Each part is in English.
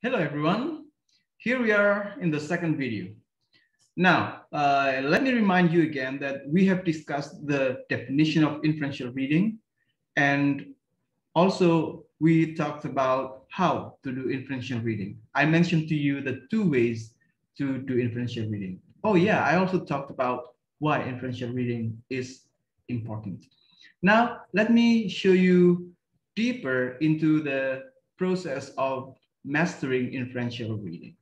Hello everyone, here we are in the second video. Now, let me remind you again that we have discussed the definition of inferential reading, and also we talked about how to do inferential reading. I mentioned to you the two ways to do inferential reading. Oh yeah, I also talked about why inferential reading is important. Now, let me show you deeper into the process of mastering inferential reading.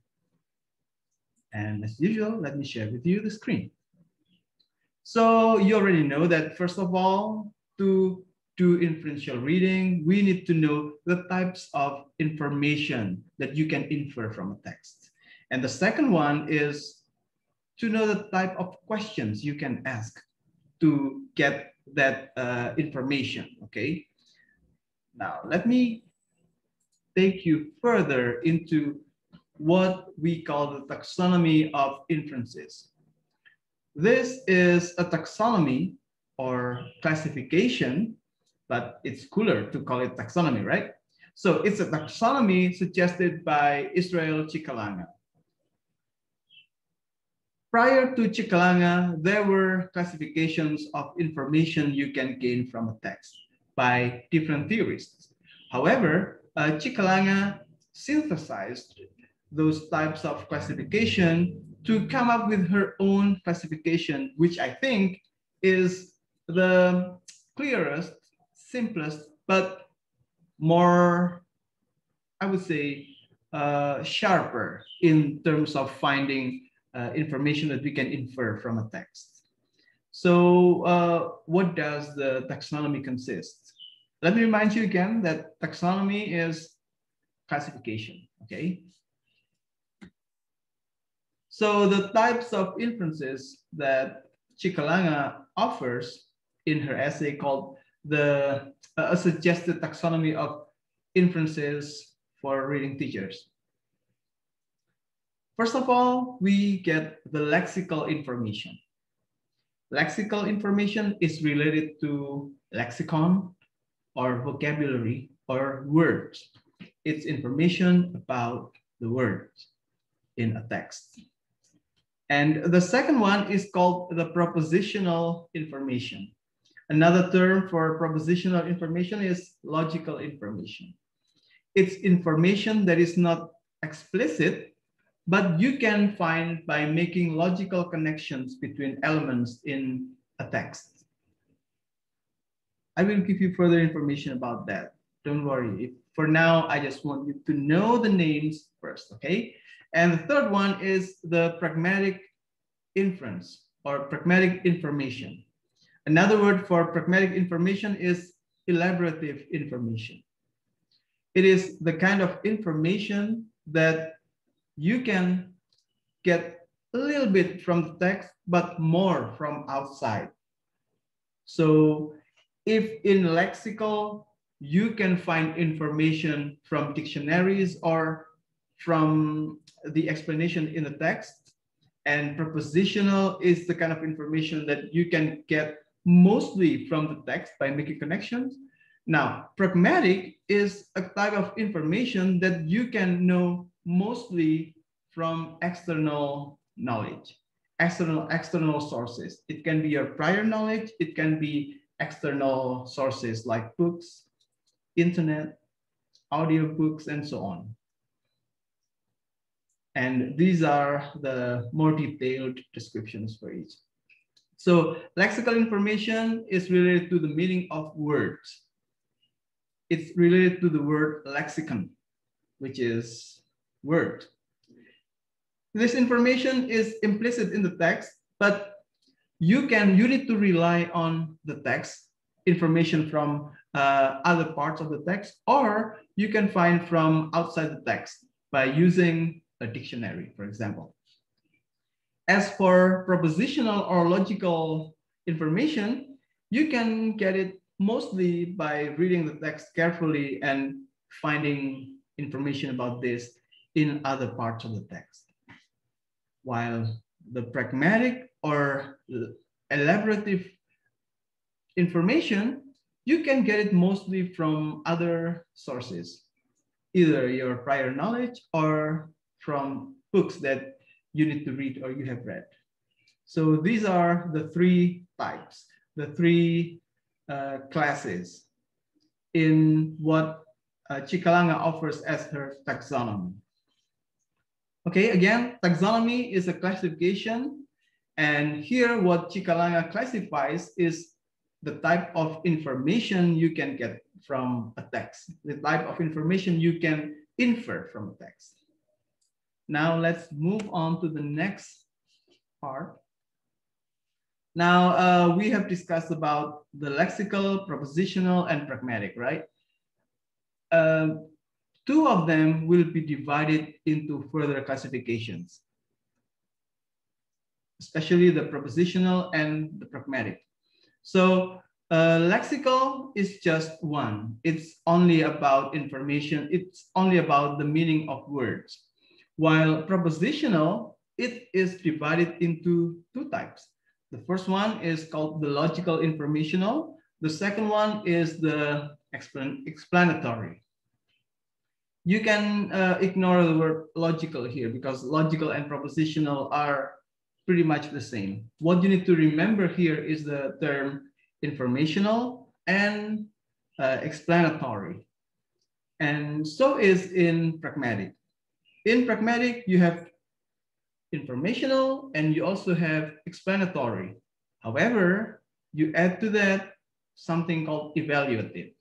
And as usual, let me share with you the screen. So you already know that first of all, to do inferential reading, we need to know the types of information that you can infer from a text. And the second one is to know the type of questions you can ask to get that information, okay? Now, let me take you further into what we call the taxonomy of inferences. This is a taxonomy or classification, but it's cooler to call it taxonomy, right? So it's a taxonomy suggested by Israel Chicalanga. Prior to Chicalanga, there were classifications of information you can gain from a text by different theorists. However, Chicalanga synthesized those types of classification to come up with her own classification, which I think is the clearest, simplest, but more, I would say, sharper in terms of finding information that we can infer from a text. So what does the taxonomy consist? Let me remind you again that taxonomy is classification, okay? So the types of inferences that Chicalanga offers in her essay called a suggested taxonomy of inferences for reading teachers. First of all, we get the lexical information. Lexical information is related to lexicon or vocabulary or words. It's information about the words in a text. And the second one is called the propositional information. Another term for propositional information is logical information. It's information that is not explicit, but you can find by making logical connections between elements in a text. I will give you further information about that. Don't worry. For now, I just want you to know the names first, okay? And the third one is the pragmatic inference or pragmatic information. Another word for pragmatic information is elaborative information. It is the kind of information that you can get a little bit from the text, but more from outside. So if in lexical, you can find information from dictionaries or from the explanation in the text, and propositional is the kind of information that you can get mostly from the text by making connections. Now, pragmatic is a type of information that you can know mostly from external knowledge, external sources. It can be your prior knowledge, it can be external sources like books, internet, audiobooks, and so on. And these are the more detailed descriptions for each. So lexical information is related to the meaning of words. It's related to the word lexicon, which is word. This information is implicit in the text, but you need to rely on the text information from other parts of the text, or you can find from outside the text by using a dictionary, for example. As for propositional or logical information, you can get it mostly by reading the text carefully and finding information about this in other parts of the text. While the pragmatic or elaborative information, you can get it mostly from other sources. either your prior knowledge or from books that you need to read or you have read. So these are the three types, the three classes in what Chicalanga offers as her taxonomy. Okay, again, taxonomy is a classification, and here what Chicalanga classifies is the type of information you can get from a text, the type of information you can infer from a text. Now let's move on to the next part. Now we have discussed about the lexical, propositional, and pragmatic, right? Two of them will be divided into further classifications, especially the propositional and the pragmatic. So lexical is just one. It's only about information. It's only about the meaning of words. While propositional, it is divided into two types. The first one is called the logical informational. The second one is the explanatory. You can ignore the word logical here because logical and propositional are pretty much the same. What you need to remember here is the term informational and explanatory. And so is in pragmatic. In pragmatic, you have informational and you also have explanatory. However, you add to that something called evaluative.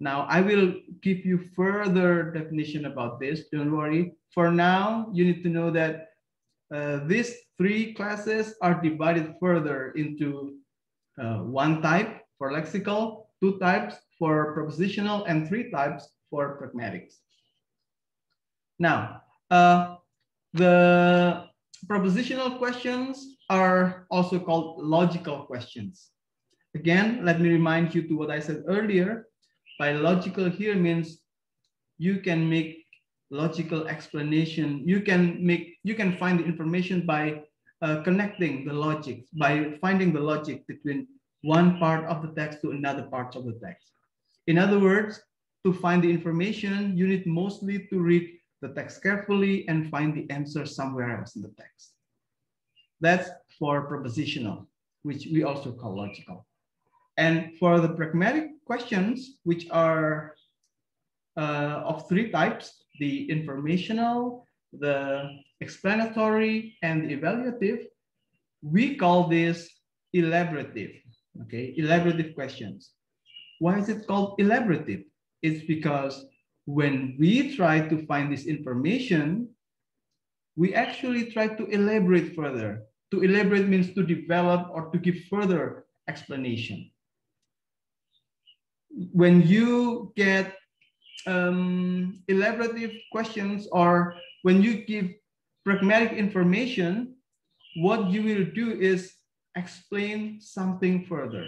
Now, I will give you further definition about this. Don't worry. For now, you need to know that these three classes are divided further into one type for lexical, two types for propositional, and three types for pragmatics. Now, the propositional questions are also called logical questions. Again, let me remind you to what I said earlier. By logical here means you can make logical explanation. You can find the information by connecting the logic, by finding the logic between one part of the text to another part of the text. In other words, to find the information, you need mostly to read the text carefully and find the answer somewhere else in the text. That's for propositional, which we also call logical. And for the pragmatic questions, which are of three types, the informational, the explanatory, and the evaluative, we call this elaborative, okay? Elaborative questions. Why is it called elaborative? It's because when we try to find this information, we actually try to elaborate further. To elaborate means to develop or to give further explanation. When you get elaborative questions or when you give pragmatic information, what you will do is explain something further.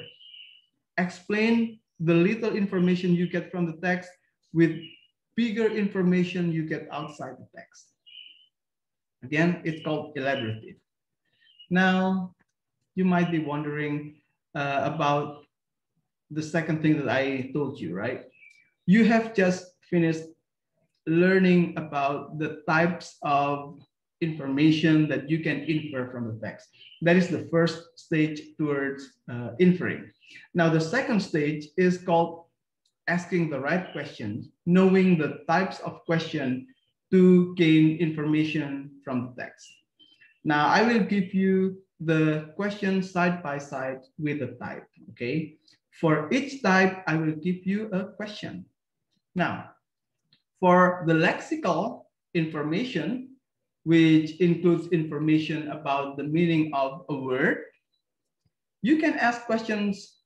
Explain the little information you get from the text with bigger information you get outside the text. Again, it's called elaborative. Now, you might be wondering about the second thing that I told you, right? You have just finished learning about the types of information that you can infer from the text. That is the first stage towards inferring. Now, the second stage is called asking the right questions, knowing the types of question to gain information from the text. Now, I will give you the questions side by side with the type, okay? For each type, I will give you a question. Now, for the lexical information, which includes information about the meaning of a word, you can ask questions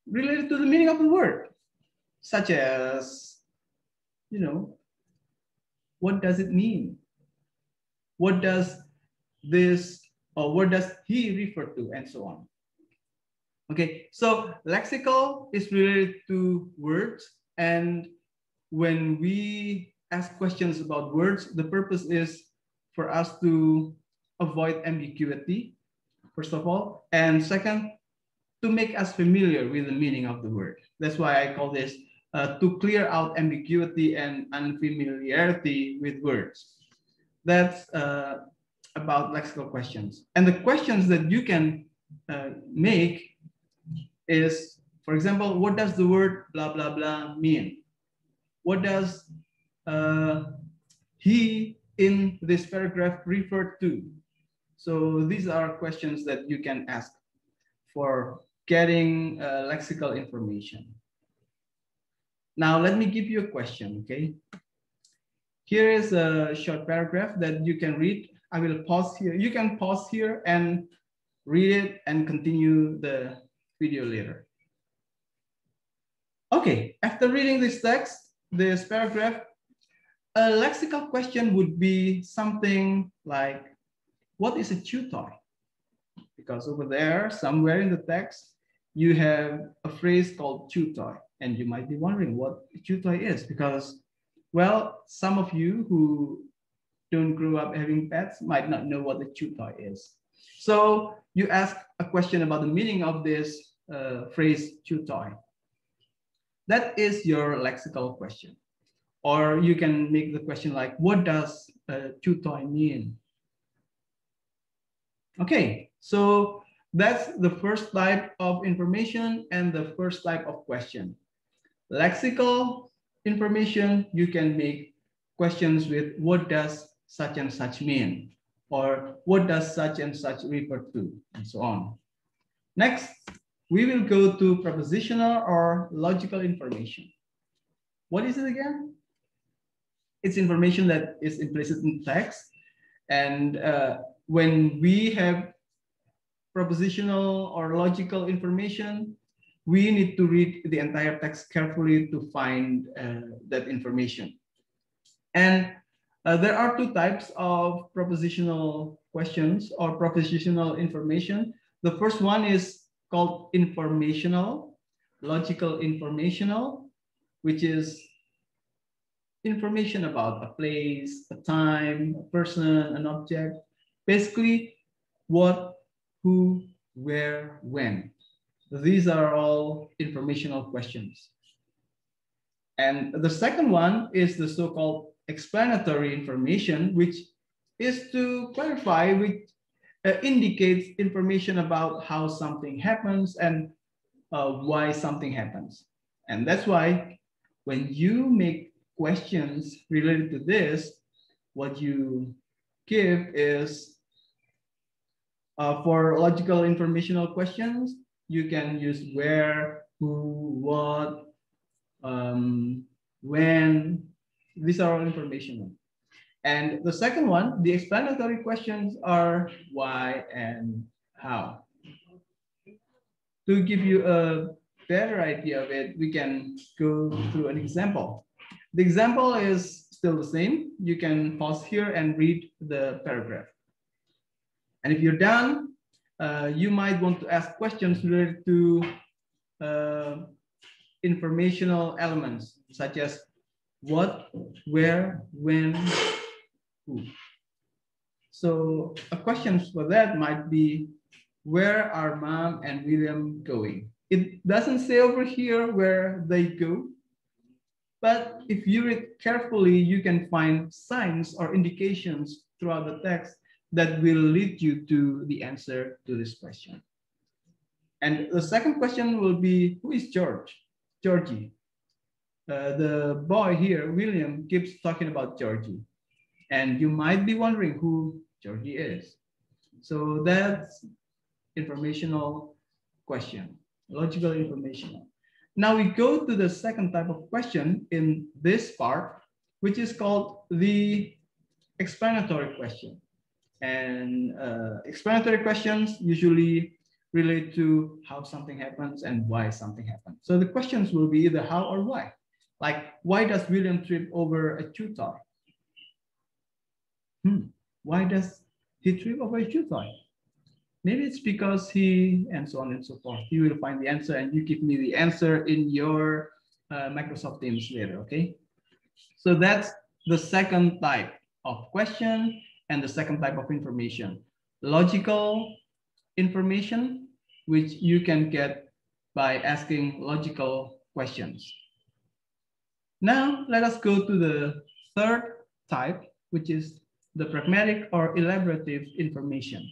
related to the meaning of the word, such as, you know, what does it mean? What does this, or what does he refer to, and so on. Okay, so lexical is related to words, and when we ask questions about words, the purpose is for us to avoid ambiguity, first of all, and second, to make us familiar with the meaning of the word. That's why I call this to clear out ambiguity and unfamiliarity with words. That's about lexical questions. And the questions that you can make is, for example, what does the word blah, blah, blah mean? What does he in this paragraph refer to? So these are questions that you can ask for getting lexical information. Now, let me give you a question, okay? Here is a short paragraph that you can read. I will pause here. You can pause here and read it and continue the video later. Okay, after reading this text, this paragraph, a lexical question would be something like, what is a chew toy? Because over there, somewhere in the text, you have a phrase called chew toy. And you might be wondering what a chew toy is, because, well, some of you who don't grow up having pets might not know what a chew toy is. So you ask a question about the meaning of this phrase chew toy. That is your lexical question. Or you can make the question like, what does chew toy mean? Okay, so that's the first type of information and the first type of question. Lexical information, you can make questions with what does such and such mean, or what does such and such refer to, and so on. Next, we will go to propositional or logical information. What is it again? It's information that is implicit in text. And when we have propositional or logical information, we need to read the entire text carefully to find that information. And there are two types of propositional questions or propositional information. The first one is called informational, logical informational, which is information about a place, a time, a person, an object, basically what, who, where, when. These are all informational questions. And the second one is the so-called explanatory information, which is to clarify, which indicates information about how something happens and why something happens. And that's why when you make questions related to this, what you give is for logical informational questions, you can use where, who, what, when. These are all informational. And the second one, the explanatory questions are why and how. To give you a better idea of it, we can go through an example. The example is still the same. You can pause here and read the paragraph. And if you're done, you might want to ask questions related to informational elements, such as what, where, when, who. So a question for that might be, where are Mom and William going? It doesn't say over here where they go, but if you read carefully, you can find signs or indications throughout the text that will lead you to the answer to this question. And the second question will be, who is Georgie? The boy here, William, keeps talking about Georgie. And you might be wondering who Georgie is. So that's informational question, logical informational. Now we go to the second type of question in this part, which is called the explanatory question. And explanatory questions usually relate to how something happens and why something happens. So the questions will be either how or why. Like, why does William trip over a chew toy? Why does he trip over a chew toy? Maybe it's because he, and so on and so forth. You will find the answer and you give me the answer in your Microsoft Teams later, okay? So that's the second type of question and the second type of information. Logical information, which you can get by asking logical questions. Now, let us go to the third type, which is the pragmatic or elaborative information.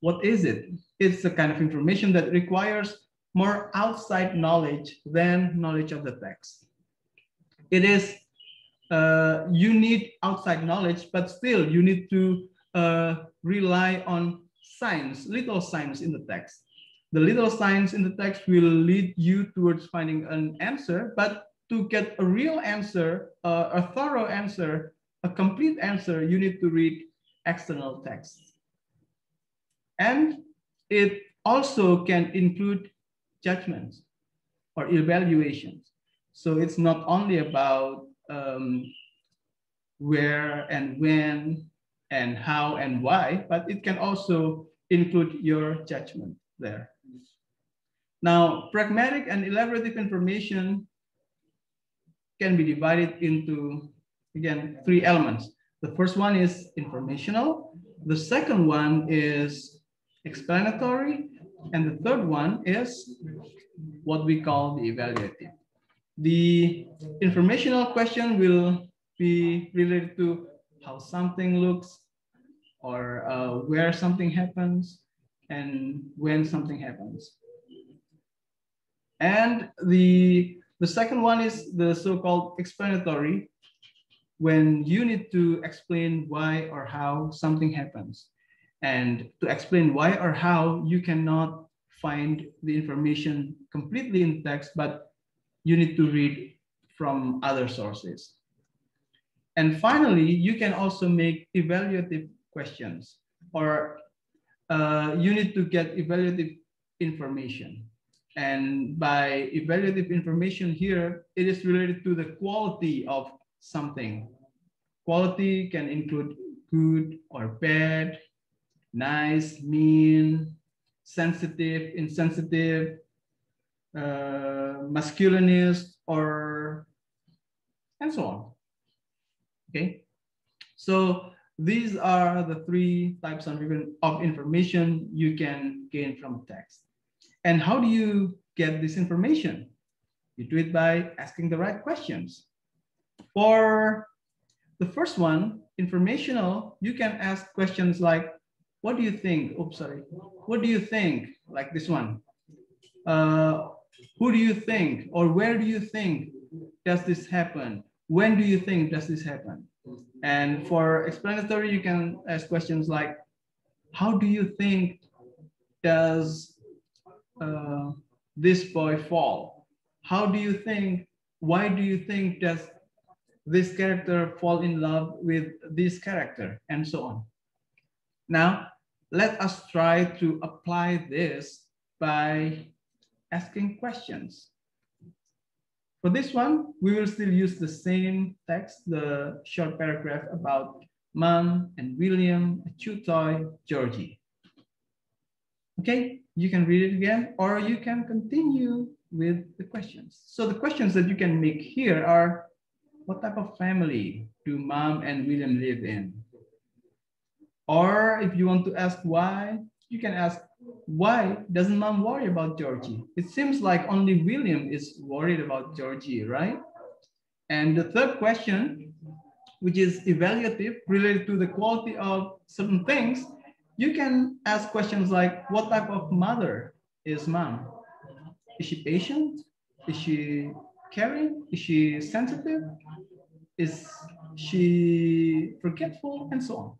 What is it? It's the kind of information that requires more outside knowledge than knowledge of the text. It is, you need outside knowledge, but still you need to rely on signs, little signs in the text. The little signs in the text will lead you towards finding an answer, but to get a real answer, a thorough answer, a complete answer, you need to read external texts. And it also can include judgments or evaluations. So it's not only about where and when and how and why, but it can also include your judgment there. Now, pragmatic and elaborative information can be divided into, again, three elements. The first one is informational. The second one is explanatory. And the third one is what we call the evaluative. The informational question will be related to how something looks, or where something happens, and when something happens. And the second one is the so-called explanatory, when you need to explain why or how something happens. And to explain why or how, you cannot find the information completely in text, but you need to read from other sources. And finally, you can also make evaluative questions, or you need to get evaluative information. And by evaluative information here, it is related to the quality of something. Quality can include good or bad, nice, mean, sensitive, insensitive, masculinist, or and so on. Okay, so these are the three types of information you can gain from text. And how do you get this information? You do it by asking the right questions. For the first one, informational, you can ask questions like, what do you think? Oops, sorry. What do you think? Like this one. Who do you think, or where do you think does this happen? When do you think does this happen? And for explanatory, you can ask questions like, how do you think does this boy fall? How do you think, why do you think does this character fall in love with this character, and so on. Now, let us try to apply this by asking questions. For this one, we will still use the same text, the short paragraph about Mom and William, a chew toy, Georgie. Okay, you can read it again, or you can continue with the questions. So the questions that you can make here are, what type of family do Mom and William live in? Or if you want to ask why, you can ask, why doesn't Mom worry about Georgie? It seems like only William is worried about Georgie, right? And the third question, which is evaluative, related to the quality of certain things, you can ask questions like, what type of mother is Mom? Is she patient? Is she caring? Is she sensitive? Is she forgetful? And so on.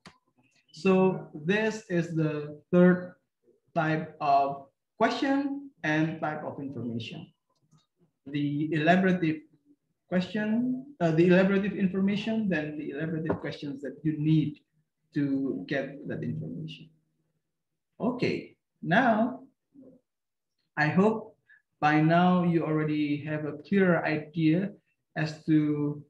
So this is the third type of question and type of information. The elaborative question, the elaborative information, then the elaborative questions that you need to get that information. Okay, now I hope by now you already have a clearer idea as to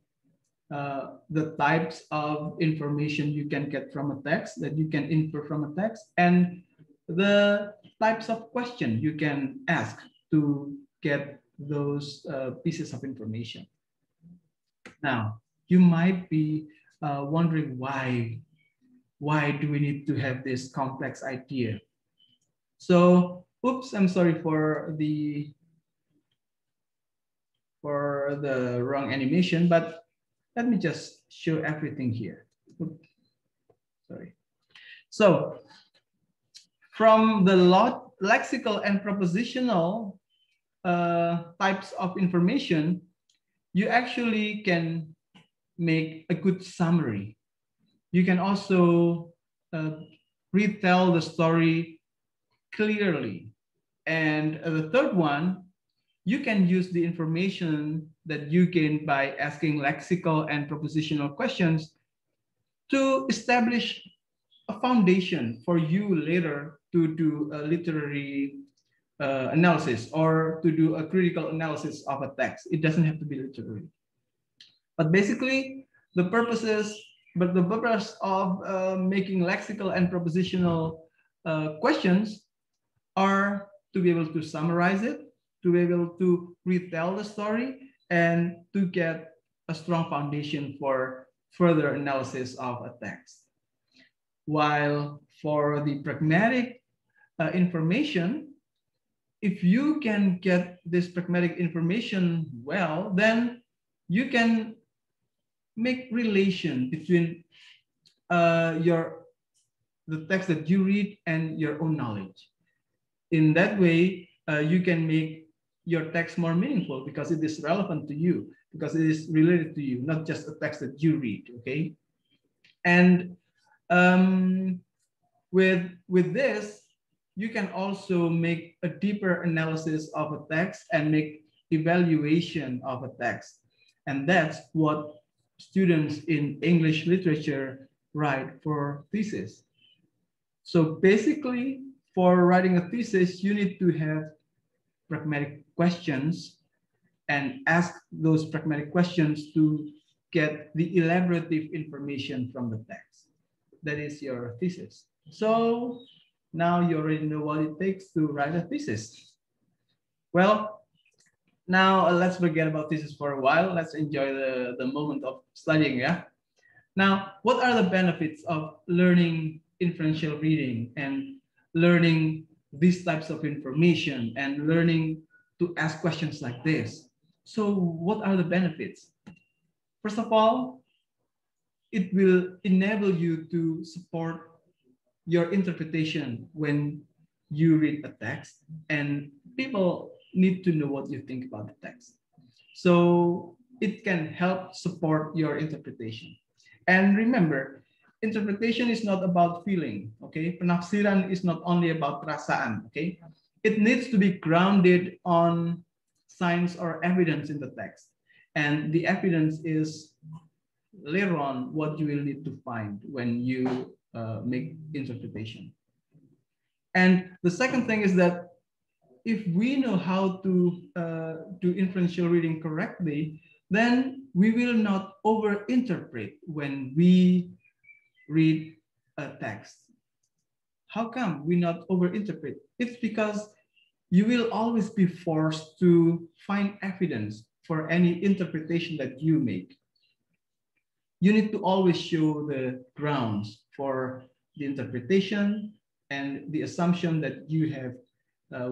the types of information you can get from a text, that you can infer from a text, and the types of question you can ask to get those pieces of information. Now, you might be wondering why do we need to have this complex idea? So, oops, I'm sorry for the for the wrong animation, but let me just show everything here. Oops, sorry. So from the lexical and propositional types of information, you actually can make a good summary. You can also retell the story clearly. And the third one, you can use the information that you gain by asking lexical and propositional questions to establish a foundation for you later to do a literary analysis or to do a critical analysis of a text. It doesn't have to be literary. But basically, the purpose of making lexical and propositional questions are to be able to summarize it, to be able to retell the story, and to get a strong foundation for further analysis of a text. While for the pragmatic information, if you can get this pragmatic information well, then you can make relation between the text that you read and your own knowledge. In that way, you can make your text more meaningful because it is relevant to you, because it is related to you, not just a text that you read, okay? And with this, you can also make a deeper analysis of a text and make evaluation of a text. And that's what students in English literature write for thesis. So basically, for writing a thesis, you need to have pragmatic questions and ask those pragmatic questions to get the elaborative information from the text. That is your thesis. So now you already know what it takes to write a thesis. Well, now let's forget about thesis for a while. Let's enjoy the moment of studying, yeah? Now, what are the benefits of learning inferential reading and learning these types of information and learning to ask questions like this? So what are the benefits? First of all, it will enable you to support your interpretation when you read a text, and people need to know what you think about the text. So it can help support your interpretation. And remember, interpretation is not about feeling, okay? Penafsiran is not only about perasaan, okay? It needs to be grounded on science or evidence in the text. And the evidence is later on what you will need to find when you make interpretation. And the second thing is that if we know how to do inferential reading correctly, then we will not overinterpret when we read a text. How come we not overinterpret? It's because you will always be forced to find evidence for any interpretation that you make. You need to always show the grounds for the interpretation and the assumption that you have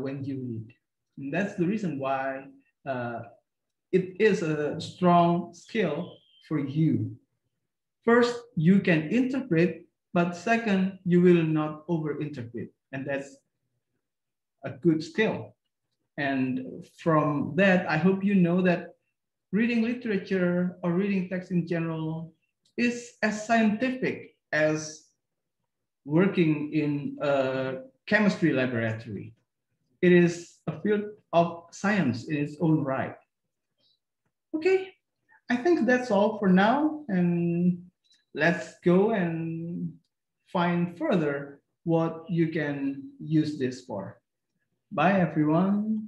when you read. And that's the reason why it is a strong skill for you. First, you can interpret, but second, you will not overinterpret. And that's a good skill. And from that, I hope you know that reading literature or reading text in general is as scientific as working in a chemistry laboratory. It is a field of science in its own right. Okay, I think that's all for now, and let's go and find further what you can use this for. Bye, everyone.